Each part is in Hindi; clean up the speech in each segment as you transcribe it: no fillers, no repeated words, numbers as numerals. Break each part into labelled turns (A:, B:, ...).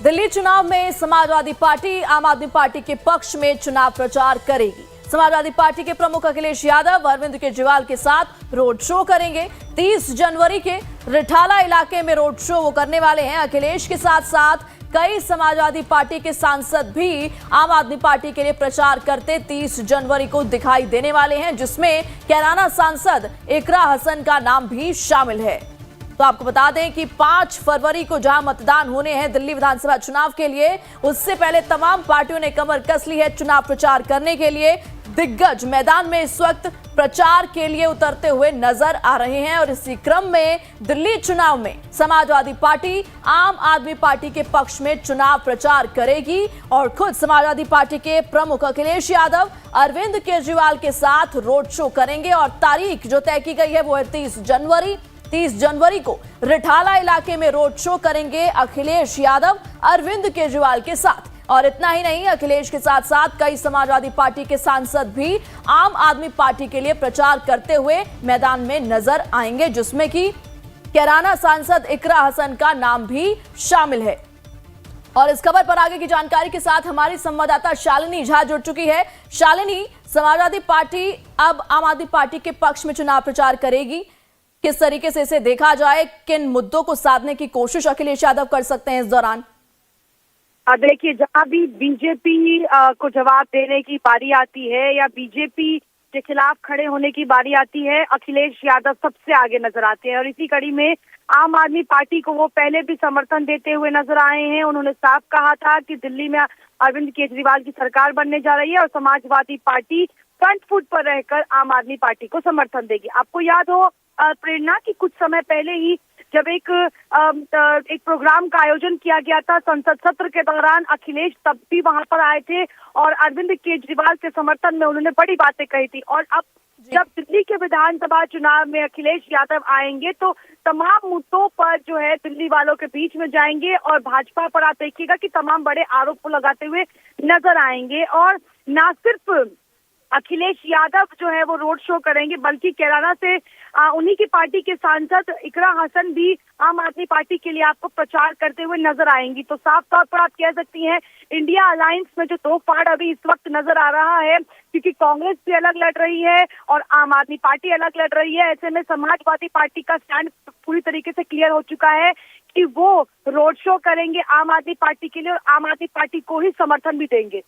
A: दिल्ली चुनाव में समाजवादी पार्टी आम आदमी पार्टी के पक्ष में चुनाव प्रचार करेगी। समाजवादी पार्टी के प्रमुख अखिलेश यादव अरविंद केजरीवाल के साथ रोड शो करेंगे। 30 जनवरी के रिठाला इलाके में रोड शो वो करने वाले हैं। अखिलेश के साथ साथ कई समाजवादी पार्टी के सांसद भी आम आदमी पार्टी के लिए प्रचार करते 30 जनवरी को दिखाई देने वाले हैं, जिसमें कैराना सांसद इकरा हसन का नाम भी शामिल है। तो आपको बता दें कि 5 फरवरी को जहां मतदान होने हैं दिल्ली विधानसभा चुनाव के लिए, उससे पहले तमाम पार्टियों ने कमर कस ली है चुनाव प्रचार करने के लिए। दिग्गज मैदान में इस वक्त प्रचार के लिए उतरते हुए नजर आ रहे हैं और इसी क्रम में दिल्ली चुनाव में समाजवादी पार्टी आम आदमी पार्टी के पक्ष में चुनाव प्रचार करेगी और खुद समाजवादी पार्टी के प्रमुख अखिलेश यादव अरविंद केजरीवाल के साथ रोड शो करेंगे और तारीख जो तय की गई है वो है 30 जनवरी को रिठाला इलाके में रोड शो करेंगे अखिलेश यादव अरविंद केजरीवाल के साथ। और इतना ही नहीं, अखिलेश के साथ साथ कई समाजवादी पार्टी के सांसद भी आम आदमी पार्टी के लिए प्रचार करते हुए मैदान में नजर आएंगे, जिसमें कि कैराना सांसद इकरा हसन का नाम भी शामिल है। और इस खबर पर आगे की जानकारी के साथ हमारी संवाददाता शालिनी झा जुड़ चुकी है। शालिनी, समाजवादी पार्टी अब आम आदमी पार्टी के पक्ष में चुनाव प्रचार करेगी, किस तरीके से इसे देखा जाए, किन मुद्दों को साधने की कोशिश अखिलेश यादव कर सकते हैं इस दौरान?
B: देखिए, जहां भी बीजेपी को जवाब देने की बारी आती है या बीजेपी के खिलाफ खड़े होने की बारी आती है, अखिलेश यादव सबसे आगे नजर आते हैं। और इसी कड़ी में आम आदमी पार्टी को वो पहले भी समर्थन देते हुए नजर आए हैं। उन्होंने साफ कहा था कि दिल्ली में अरविंद केजरीवाल की सरकार बनने जा रही है और समाजवादी पार्टी फ्रंट फुट पर रहकर आम आदमी पार्टी को समर्थन देगी। आपको याद हो प्रेरणा की कुछ समय पहले ही जब एक प्रोग्राम का आयोजन किया गया था संसद सत्र के दौरान, अखिलेश तब भी वहां पर आए थे और अरविंद केजरीवाल के समर्थन में उन्होंने बड़ी बातें कही थी। और अब जब दिल्ली के विधानसभा चुनाव में अखिलेश यादव आएंगे तो तमाम मुद्दों पर जो है दिल्ली वालों के बीच में जाएंगे और भाजपा पर आप देखिएगा कि तमाम बड़े आरोप लगाते हुए नजर आएंगे। और ना सिर्फ अखिलेश यादव जो है वो रोड शो करेंगे, बल्कि कैराना से उन्हीं की पार्टी के सांसद इकरा हसन भी आम आदमी पार्टी के लिए आपको प्रचार करते हुए नजर आएंगी। तो साफ तौर पर आप कह सकती हैं इंडिया अलायंस में जो दो फाड़ अभी इस वक्त नजर आ रहा है, क्योंकि कांग्रेस भी अलग लड़ रही है और आम आदमी पार्टी अलग लड़ रही है। ऐसे में समाजवादी पार्टी का स्टैंड पूरी तरीके से क्लियर हो चुका है कि वो रोड शो करेंगे आम आदमी पार्टी के लिए और आम आदमी पार्टी को ही समर्थन भी देंगे।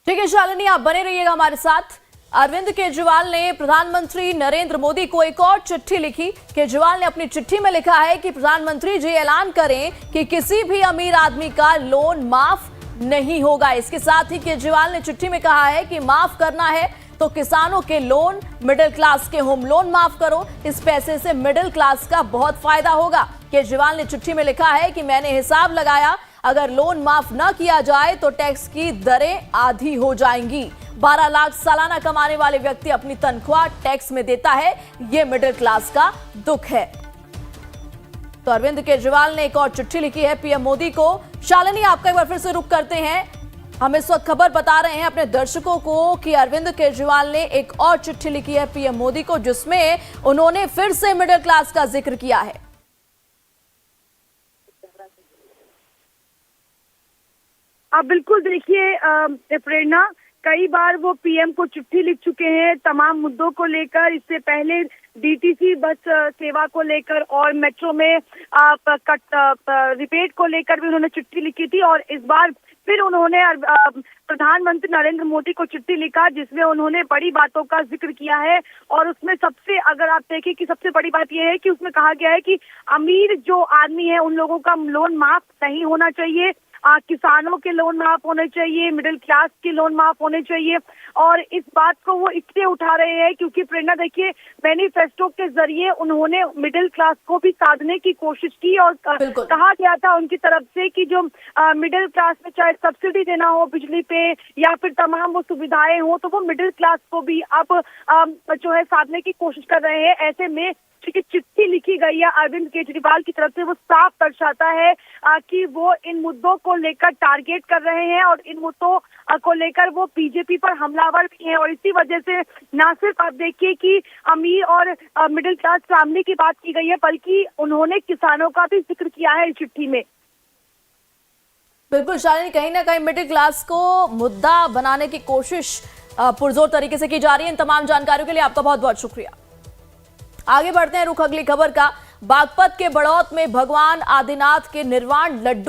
A: ठीक है शालिनी, आप बने रहिएगा हमारे साथ। अरविंद केजरीवाल ने प्रधानमंत्री नरेंद्र मोदी को एक और चिट्ठी लिखी। केजरीवाल ने अपनी चिट्ठी में लिखा है कि प्रधानमंत्री जी ऐलान करें कि किसी भी अमीर आदमी का लोन माफ नहीं होगा। इसके साथ ही केजरीवाल ने चिट्ठी में कहा है कि माफ करना है तो किसानों के लोन, मिडिल क्लास के होम लोन माफ करो। इस पैसे से मिडिल क्लास का बहुत फायदा होगा। केजरीवाल ने चिट्ठी में लिखा है कि मैंने हिसाब लगाया, अगर लोन माफ न किया जाए तो टैक्स की दरें आधी हो जाएंगी। 12 लाख सालाना कमाने वाले व्यक्ति अपनी तनख्वाह टैक्स में देता है, ये मिडिल क्लास का दुख है। तो अरविंद केजरीवाल ने एक और चिट्ठी लिखी है पीएम मोदी को। शालिनी, आपका एक बार फिर से रुक करते हैं। हम इस वक्त खबर बता रहे हैं अपने दर्शकों को कि अरविंद केजरीवाल ने एक और चिट्ठी लिखी है पीएम मोदी को, जिसमें उन्होंने फिर से मिडिल क्लास का जिक्र किया है।
B: आप बिल्कुल देखिए प्रेरणा, कई बार वो पीएम को चिट्ठी लिख चुके हैं तमाम मुद्दों को लेकर। इससे पहले डीटीसी बस सेवा को लेकर और मेट्रो में रिबेट को लेकर भी उन्होंने चिट्ठी लिखी थी और इस बार फिर उन्होंने प्रधानमंत्री नरेंद्र मोदी को चिट्ठी लिखा, जिसमें उन्होंने बड़ी बातों का जिक्र किया है। और उसमें सबसे, अगर आप देखें कि सबसे बड़ी बात यह है कि उसमें कहा गया है कि अमीर जो आदमी है उन लोगों का लोन माफ नहीं होना चाहिए, किसानों के लोन माफ होने चाहिए, मिडिल क्लास के लोन माफ होने चाहिए। और इस बात को वो इसलिए उठा रहे हैं क्योंकि प्रेरणा देखिए, मैनिफेस्टो के जरिए उन्होंने मिडिल क्लास को भी साधने की कोशिश की और कहा गया था उनकी तरफ से कि जो मिडिल क्लास में चाहे सब्सिडी देना हो बिजली पे या फिर तमाम वो सुविधाएं हो, तो वो मिडिल क्लास को भी अब जो है साधने की कोशिश कर रहे हैं। ऐसे में चिट्ठी लिखी गई है अरविंद केजरीवाल की तरफ से, वो साफ दर्शाता है कि वो इन मुद्दों को लेकर टारगेट कर रहे हैं और इन मुद्दों को लेकर वो बीजेपी पर हमलावर भी हैं। और इसी वजह से ना सिर्फ आप देखिए कि अमीर और मिडिल क्लास फैमिली की बात की गई है, बल्कि उन्होंने किसानों का भी जिक्र किया है इस चिट्ठी में।
A: बिल्कुल शालिनी, कहीं ना कहीं मिडिल क्लास को मुद्दा बनाने की कोशिश पुरजोर तरीके से की जा रही है। इन तमाम जानकारियों के लिए आपका बहुत बहुत शुक्रिया। आगे बढ़ते हैं, रुख अगली खबर का। बागपत के बड़ौत में भगवान आदिनाथ के निर्वाण लड्डू